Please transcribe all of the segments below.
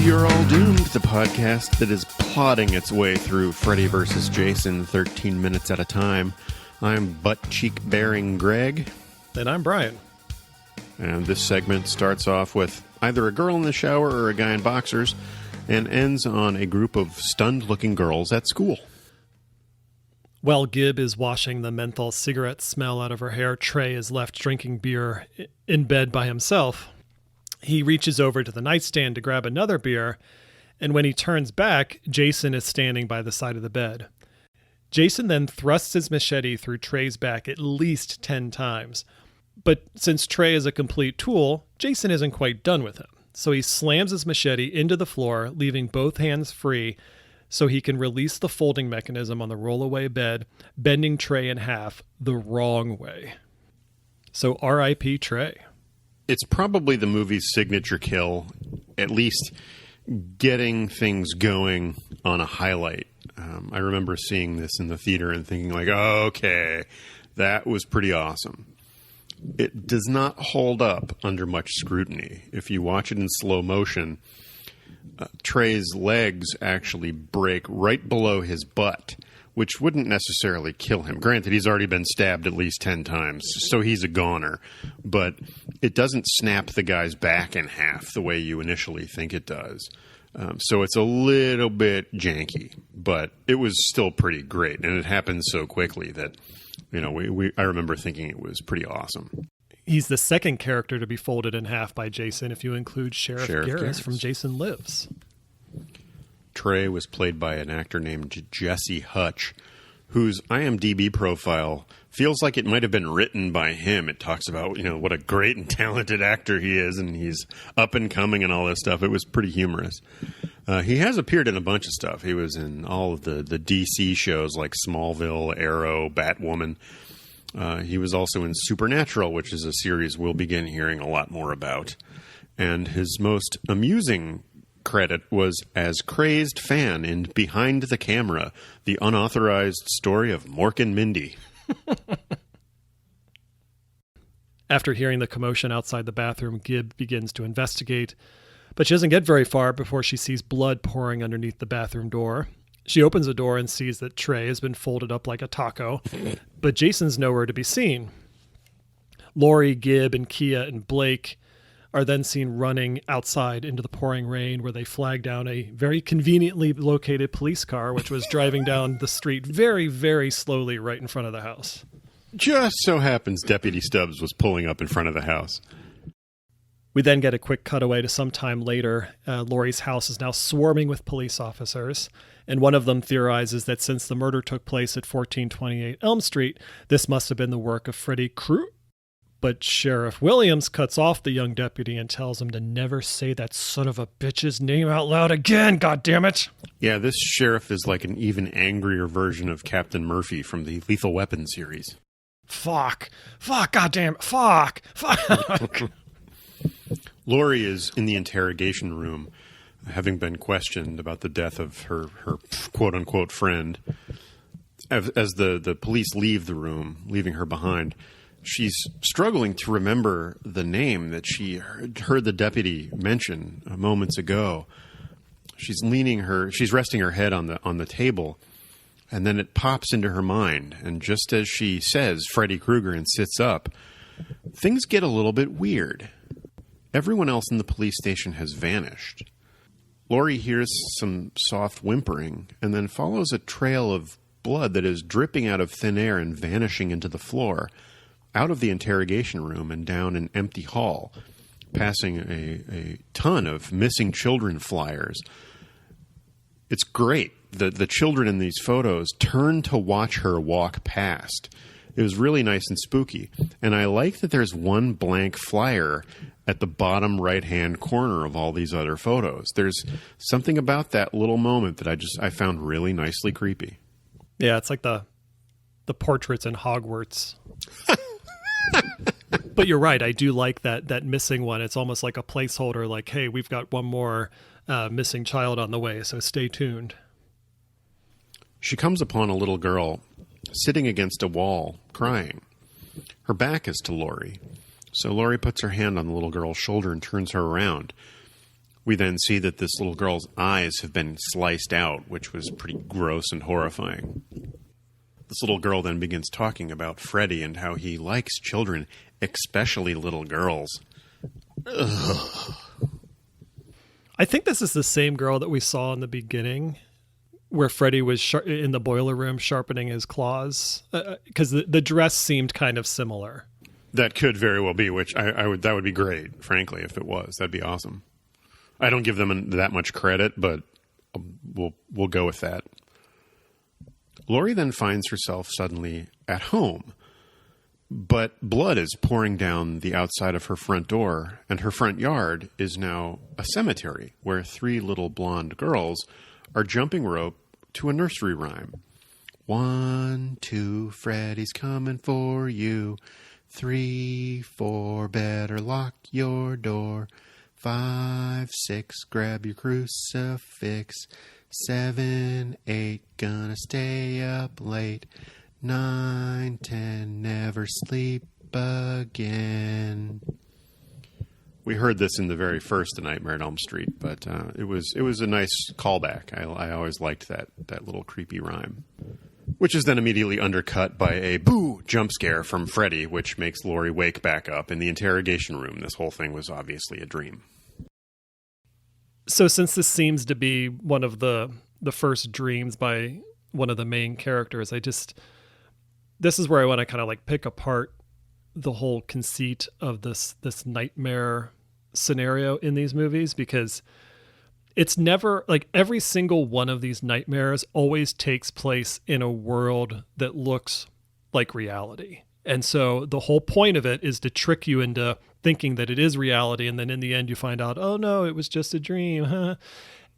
You're All Doomed, the podcast that is plodding its way through Freddy vs. Jason 13 minutes at a time. I'm butt-cheek-bearing Greg. And I'm Brian. And this segment starts off with either a girl in the shower or a guy in boxers, and ends on a group of stunned-looking girls at school. While Gib is washing the menthol cigarette smell out of her hair, Trey is left drinking beer in bed by himself. He reaches over to the nightstand to grab another beer, and when he turns back, Jason is standing by the side of the bed. Jason then thrusts his machete through Trey's back at least 10 times. But since Trey is a complete tool, Jason isn't quite done with him. So he slams his machete into the floor, leaving both hands free so he can release the folding mechanism on the rollaway bed, bending Trey in half the wrong way. So R.I.P. Trey. It's probably the movie's signature kill, at least getting things going on a highlight. I remember seeing this in the theater and thinking like, oh, okay, that was pretty awesome. It does not hold up under much scrutiny. If you watch it in slow motion, Trey's legs actually break right below his butt, which wouldn't necessarily kill him. Granted, he's already been stabbed at least 10 times, so he's a goner. But it doesn't snap the guy's back in half the way you initially think it does. So it's a little bit janky, but it was still pretty great. And it happened so quickly that, you know, I remember thinking it was pretty awesome. He's the second character to be folded in half by Jason if you include Sheriff Garris from Jason Lives. Trey was played by an actor named Jesse Hutch, whose IMDb profile feels like it might have been written by him. It talks about, you know, what a great and talented actor he is, and he's up and coming and all this stuff. It was pretty humorous. He has appeared in a bunch of stuff. He was in all of the DC shows like Smallville, Arrow, Batwoman. He was also in Supernatural, which is a series we'll begin hearing a lot more about. And his most amusing credit was as crazed fan in Behind the Camera, the unauthorized story of Mork and Mindy. After hearing the commotion outside the bathroom, Gib begins to investigate, but she doesn't get very far before she sees blood pouring underneath the bathroom door. She opens the door and sees that Trey has been folded up like a taco, but Jason's nowhere to be seen. Lori, Gib, and Kia and Blake are then seen running outside into the pouring rain, where they flag down a very conveniently located police car, which was driving down the street very, very slowly right in front of the house. Just so happens Deputy Stubbs was pulling up in front of the house. We then get a quick cutaway to some time later. Lori's house is now swarming with police officers, and one of them theorizes that since the murder took place at 1428 Elm Street, this must have been the work of Freddy Krueger. But Sheriff Williams cuts off the young deputy and tells him to never say that son of a bitch's name out loud again, goddammit! Yeah, this sheriff is like an even angrier version of Captain Murphy from the Lethal Weapon series. Fuck, goddamn, fuck. Lori is in the interrogation room, having been questioned about the death of her quote-unquote friend. As the police leave the room, leaving her behind, she's struggling to remember the name that she heard the deputy mention moments ago. She's resting her head on the table, and then it pops into her mind. And just as she says Freddy Krueger and sits up, things get a little bit weird. Everyone else in the police station has vanished. Lori hears some soft whimpering and then follows a trail of blood that is dripping out of thin air and vanishing into the floor, out of the interrogation room and down an empty hall, passing a ton of missing children flyers. It's great. The children in these photos turn to watch her walk past. It was really nice and spooky. And I like that there's one blank flyer at the bottom right-hand corner of all these other photos. There's something about that little moment that I found really nicely creepy. Yeah, it's like the portraits in Hogwarts. But you're right. I do like that missing one. It's almost like a placeholder, like, hey, we've got one more missing child on the way, so stay tuned. She comes upon a little girl sitting against a wall, crying. Her back is to Lori. So Lori puts her hand on the little girl's shoulder and turns her around. We then see that this little girl's eyes have been sliced out, which was pretty gross and horrifying. This little girl then begins talking about Freddy and how he likes children, especially little girls. Ugh. I think this is the same girl that we saw in the beginning, where Freddy was in the boiler room sharpening his claws, because the dress seemed kind of similar. That could very well be, which that would be great, frankly, if it was. That'd be awesome. I don't give them that much credit, but we'll go with that. Laurie then finds herself suddenly at home, but blood is pouring down the outside of her front door, and her front yard is now a cemetery where 3 little blonde girls are jumping rope to a nursery rhyme. 1, 2, Freddy's coming for you. 3, 4, better lock your door. 5, 6, grab your crucifix. 7, 8, gonna stay up late. 9, 10, never sleep again. We heard this in the very first Nightmare on Elm Street, but it was a nice callback. I always liked that little creepy rhyme, which is then immediately undercut by a boo jump scare from Freddy, which makes Laurie wake back up in the interrogation room. This whole thing was obviously a dream. So since this seems to be one of the first dreams by one of the main characters, this is where I want to kind of like pick apart the whole conceit of this nightmare scenario in these movies, because it's never like every single one of these nightmares always takes place in a world that looks like reality. And so the whole point of it is to trick you into thinking that it is reality. And then in the end, you find out, oh no, it was just a dream. Huh?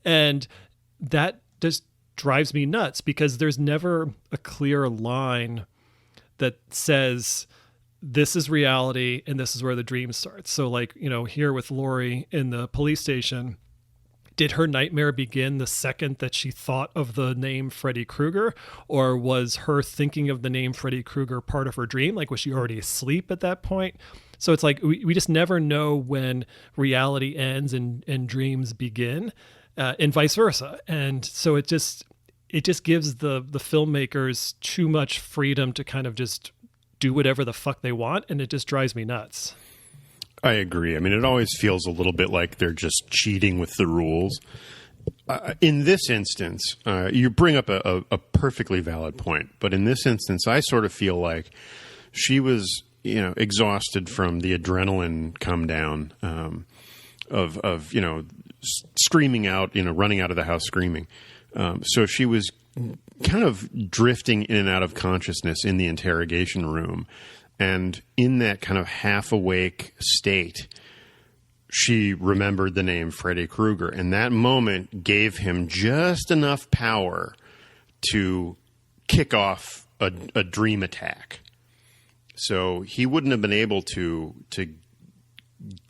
And that just drives me nuts, because there's never a clear line that says this is reality and this is where the dream starts. So like, here with Laurie in the police station, did her nightmare begin the second that she thought of the name Freddy Krueger, or was her thinking of the name Freddy Krueger part of her dream? Like, was she already asleep at that point? So it's like, we just never know when reality ends and dreams begin, and vice versa. And so it just gives the filmmakers too much freedom to kind of just do whatever the fuck they want. And it just drives me nuts. I agree. I mean, it always feels a little bit like they're just cheating with the rules. In this instance, you bring up a perfectly valid point. But in this instance, I sort of feel like she was, exhausted from the adrenaline come down of screaming out, running out of the house screaming. So she was kind of drifting in and out of consciousness in the interrogation room. And in that kind of half-awake state, she remembered the name Freddy Krueger. And that moment gave him just enough power to kick off a dream attack. So he wouldn't have been able to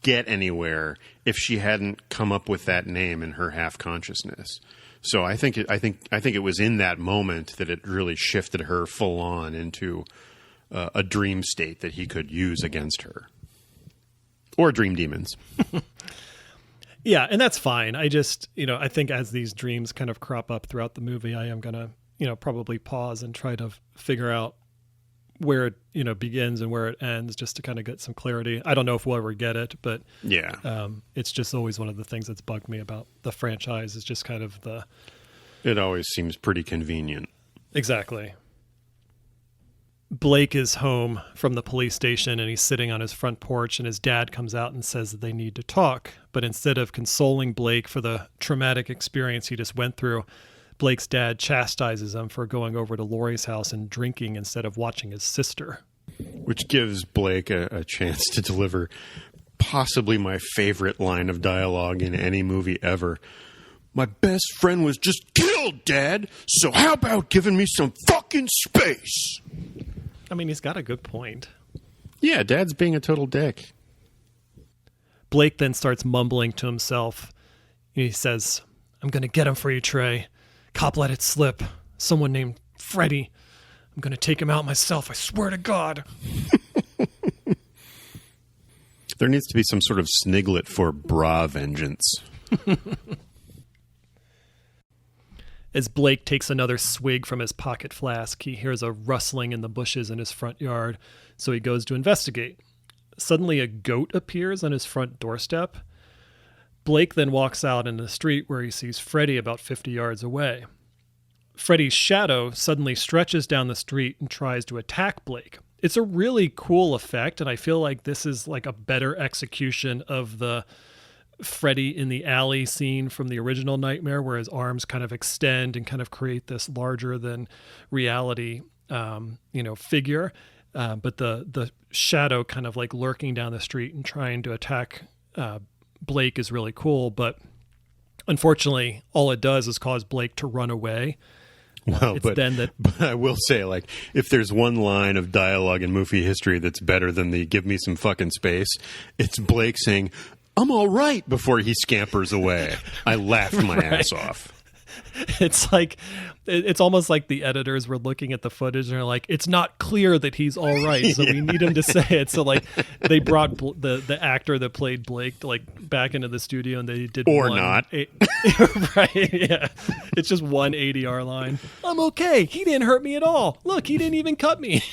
get anywhere if she hadn't come up with that name in her half-consciousness. So I think it was in that moment that it really shifted her full on into a dream state that he could use against her, or dream demons. Yeah, and that's fine. I just, I think as these dreams kind of crop up throughout the movie, I am gonna, probably pause and try to figure out where it, begins and where it ends, just to kind of get some clarity. I don't know if we'll ever get it, but yeah, it's just always one of the things that's bugged me about the franchise, is just kind of it always seems pretty convenient. Exactly. Blake is home from the police station and he's sitting on his front porch, and his dad comes out and says that they need to talk. But instead of consoling Blake for the traumatic experience he just went through, Blake's dad chastises him for going over to Laurie's house and drinking instead of watching his sister. Which gives Blake a chance to deliver possibly my favorite line of dialogue in any movie ever. My best friend was just killed, Dad, so how about giving me some fucking space? I mean, he's got a good point. Yeah, Dad's being a total dick. Blake then starts mumbling to himself. He says, I'm going to get him for you, Trey. Cop let it slip. Someone named Freddy. I'm going to take him out myself, I swear to God. There needs to be some sort of sniglet for bra vengeance. As Blake takes another swig from his pocket flask, he hears a rustling in the bushes in his front yard, so he goes to investigate. Suddenly, a goat appears on his front doorstep. Blake then walks out into the street where he sees Freddy about 50 yards away. Freddy's shadow suddenly stretches down the street and tries to attack Blake. It's a really cool effect, and I feel like this is like a better execution of the Freddy in the alley scene from the original Nightmare, where his arms kind of extend and kind of create this larger than reality, figure. But the shadow kind of like lurking down the street and trying to attack Blake is really cool. But unfortunately, all it does is cause Blake to run away. Well, but I will say, like, if there's one line of dialogue in movie history that's better than the "give me some fucking space," it's Blake saying, "I'm all right," before he scampers away. I laughed my ass off. It's like, it's almost like the editors were looking at the footage and they're like, it's not clear that he's all right, so we need him to say it. So like, they brought the actor that played Blake back into the studio, and they did not right, yeah. It's just one ADR line. I'm okay. He didn't hurt me at all. Look, he didn't even cut me.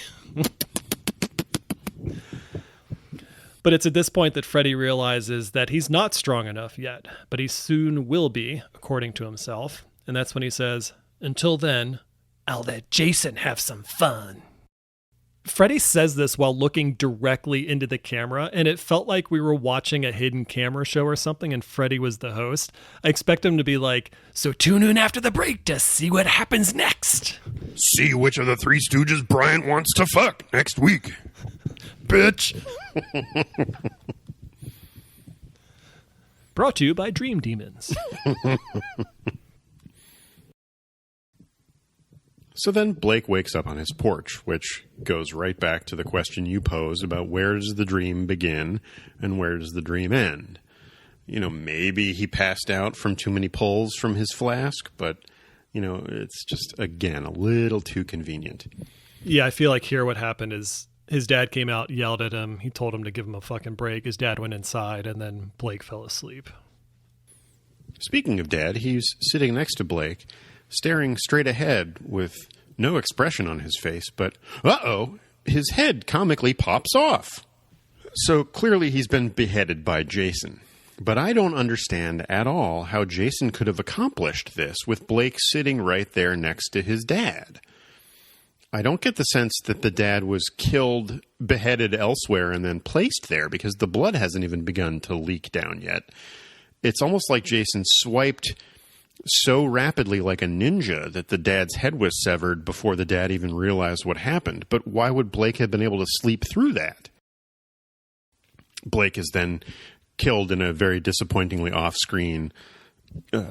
But it's at this point that Freddy realizes that he's not strong enough yet, but he soon will be, according to himself. And that's when he says, "Until then, I'll let Jason have some fun." Freddy says this while looking directly into the camera, and it felt like we were watching a hidden camera show or something, and Freddy was the host. I expect him to be like, "So tune in after the break to see what happens next. See which of the Three Stooges Bryant wants to fuck next week. Bitch." Brought to you by Dream Demons. So then Blake wakes up on his porch, which goes right back to the question you posed about where does the dream begin and where does the dream end. Maybe he passed out from too many pulls from his flask, but, it's just, again, a little too convenient. Yeah, I feel like here what happened is his dad came out, yelled at him. He told him to give him a fucking break. His dad went inside, and then Blake fell asleep. Speaking of dad, he's sitting next to Blake, staring straight ahead with no expression on his face, but, his head comically pops off. So clearly he's been beheaded by Jason. But I don't understand at all how Jason could have accomplished this with Blake sitting right there next to his dad. I don't get the sense that the dad was killed, beheaded elsewhere, and then placed there, because the blood hasn't even begun to leak down yet. It's almost like Jason swiped so rapidly like a ninja that the dad's head was severed before the dad even realized what happened. But why would Blake have been able to sleep through that? Blake is then killed in a very disappointingly off-screen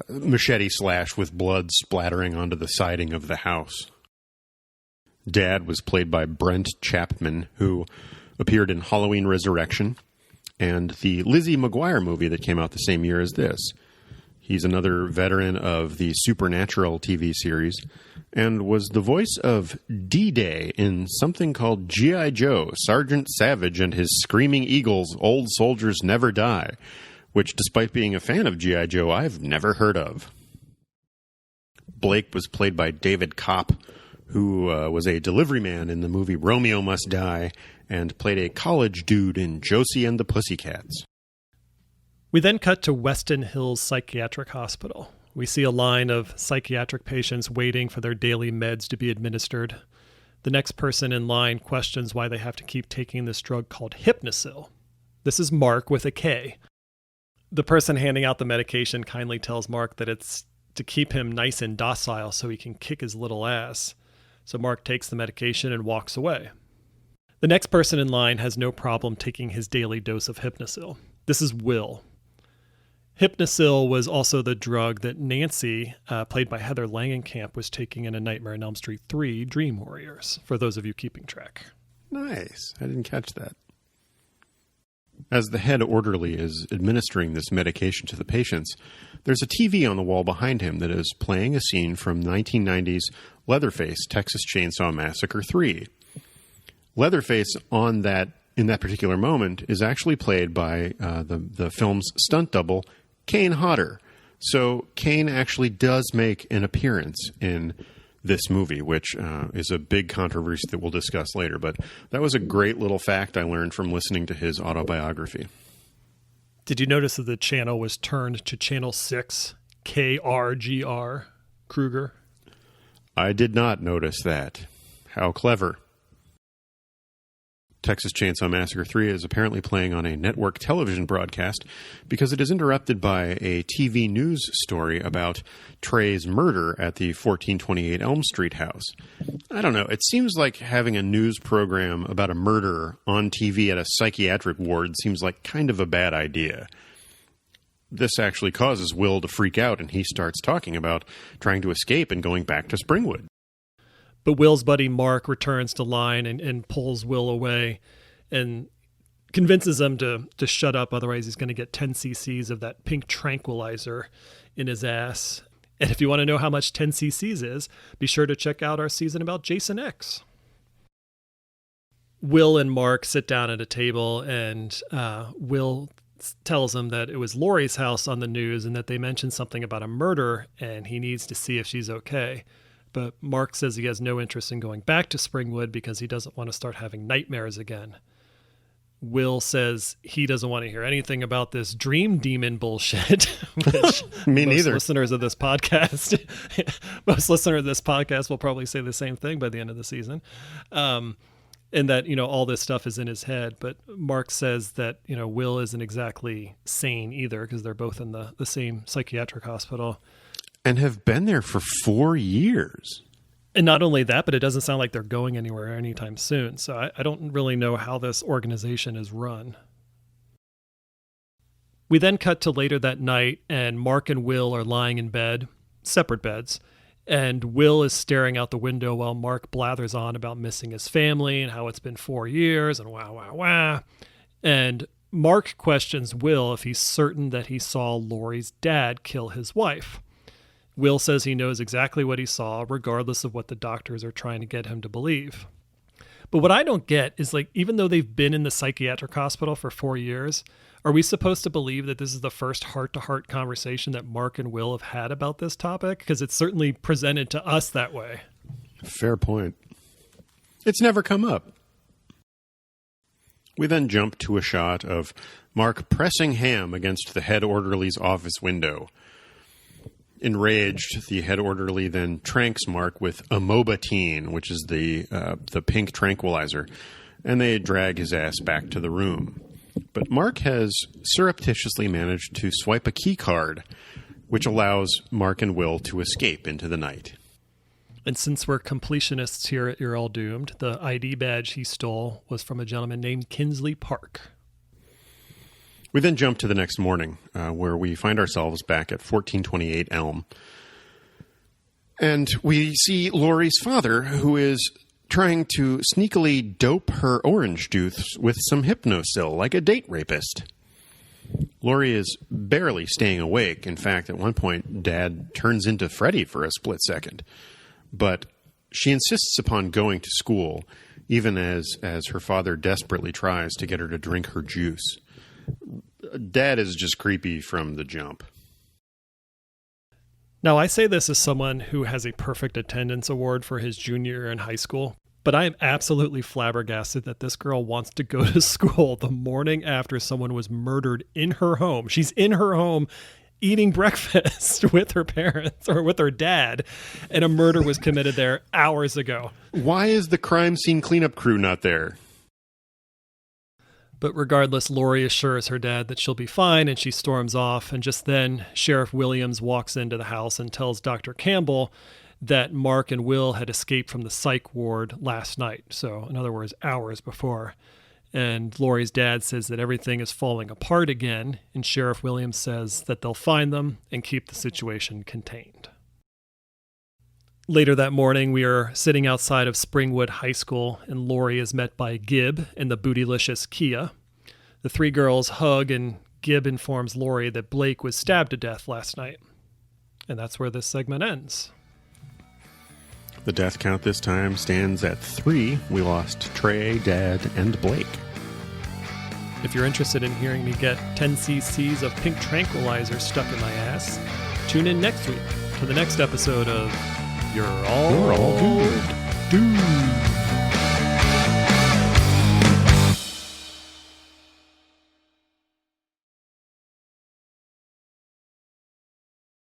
machete slash with blood splattering onto the siding of the house. Dad was played by Brent Chapman, who appeared in Halloween Resurrection and the Lizzie McGuire movie that came out the same year as this. He's another veteran of the Supernatural TV series and was the voice of D-Day in something called G.I. Joe, Sergeant Savage and His Screaming Eagles, Old Soldiers Never Die, which, despite being a fan of G.I. Joe, I've never heard of. Blake was played by David Kopp, who was a delivery man in the movie Romeo Must Die and played a college dude in Josie and the Pussycats. We then cut to Weston Hills Psychiatric Hospital. We see a line of psychiatric patients waiting for their daily meds to be administered. The next person in line questions why they have to keep taking this drug called Hypnosil. This is Mark with a K. The person handing out the medication kindly tells Mark that it's to keep him nice and docile so he can kick his little ass. So Mark takes the medication and walks away. The next person in line has no problem taking his daily dose of Hypnosil. This is Will. Hypnosil was also the drug that Nancy, played by Heather Langenkamp, was taking in A Nightmare on Elm Street 3, Dream Warriors, for those of you keeping track. Nice. I didn't catch that. As the head orderly is administering this medication to the patients, there's a TV on the wall behind him that is playing a scene from 1990's Leatherface, Texas Chainsaw Massacre 3. Leatherface in that particular moment is actually played by the film's stunt double, Kane Hodder. So Kane actually does make an appearance in this movie, which is a big controversy that we'll discuss later. But that was a great little fact I learned from listening to his autobiography. Did you notice that the channel was turned to Channel 6, KRGR, Kruger? I did not notice that. How clever. Texas Chainsaw Massacre 3 is apparently playing on a network television broadcast because it is interrupted by a TV news story about Trey's murder at the 1428 Elm Street house. I don't know. It seems like having a news program about a murder on TV at a psychiatric ward seems like kind of a bad idea. This actually causes Will to freak out, and he starts talking about trying to escape and going back to Springwood. But Will's buddy Mark returns to line and pulls Will away and convinces him to shut up, otherwise he's going to get 10 cc's of that pink tranquilizer in his ass. And if you want to know how much 10 cc's is, be sure to check out our season about Jason X. Will and Mark sit down at a table, and Will tells him that it was Lori's house on the news and that they mentioned something about a murder, and he needs to see if she's okay. But Mark says he has no interest in going back to Springwood because he doesn't want to start having nightmares again. Will says he doesn't want to hear anything about this dream demon bullshit. Which Me neither. Most listeners of this podcast will probably say the same thing by the end of the season. And that, all this stuff is in his head. But Mark says that, Will isn't exactly sane either because they're both in the same psychiatric hospital. And have been there for 4 years. And not only that, but it doesn't sound like they're going anywhere anytime soon. So I don't really know how this organization is run. We then cut to later that night, and Mark and Will are lying in bed, separate beds, and Will is staring out the window while Mark blathers on about missing his family and how it's been 4 years and wah. And Mark questions Will if he's certain that he saw Lori's dad kill his wife. Will says he knows exactly what he saw, regardless of what the doctors are trying to get him to believe. But what I don't get is, even though they've been in the psychiatric hospital for 4 years, are we supposed to believe that this is the first heart-to-heart conversation that Mark and Will have had about this topic? Because it's certainly presented to us that way. Fair point. It's never come up. We then jump to a shot of Mark pressing ham against the head orderly's office window. Enraged, the head orderly then tranks Mark with amobatine, which is the pink tranquilizer, and they drag his ass back to the room. But Mark has surreptitiously managed to swipe a key card, which allows Mark and Will to escape into the night. And since we're completionists here at You're All Doomed, the ID badge he stole was from a gentleman named Kinsley Park. We then jump to the next morning, where we find ourselves back at 1428 Elm. And we see Lori's father, who is trying to sneakily dope her orange juice with some Hypnosil, like a date rapist. Lori is barely staying awake. In fact, at one point, Dad turns into Freddy for a split second. But she insists upon going to school, even as her father desperately tries to get her to drink her juice. Dad is just creepy from the jump. Now, I say this as someone who has a perfect attendance award for his junior year in high school, but I am absolutely flabbergasted that this girl wants to go to school the morning after someone was murdered in her home. She's in her home eating breakfast with her parents or with her dad, and a murder was committed there hours ago. Why is the crime scene cleanup crew not there? But regardless, Lori assures her dad that she'll be fine, and she storms off. And just then, Sheriff Williams walks into the house and tells Dr. Campbell that Mark and Will had escaped from the psych ward last night. So, in other words, hours before. And Lori's dad says that everything is falling apart again, and Sheriff Williams says that they'll find them and keep the situation contained. Later that morning, we are sitting outside of Springwood High School, and Lori is met by Gib and the bootylicious Kia. The three girls hug, and Gib informs Lori that Blake was stabbed to death last night. And that's where this segment ends. The death count this time stands at 3. We lost Trey, Dad, and Blake. If you're interested in hearing me get 10 cc's of pink tranquilizer stuck in my ass, tune in next week to the next episode of You're All Good Dude.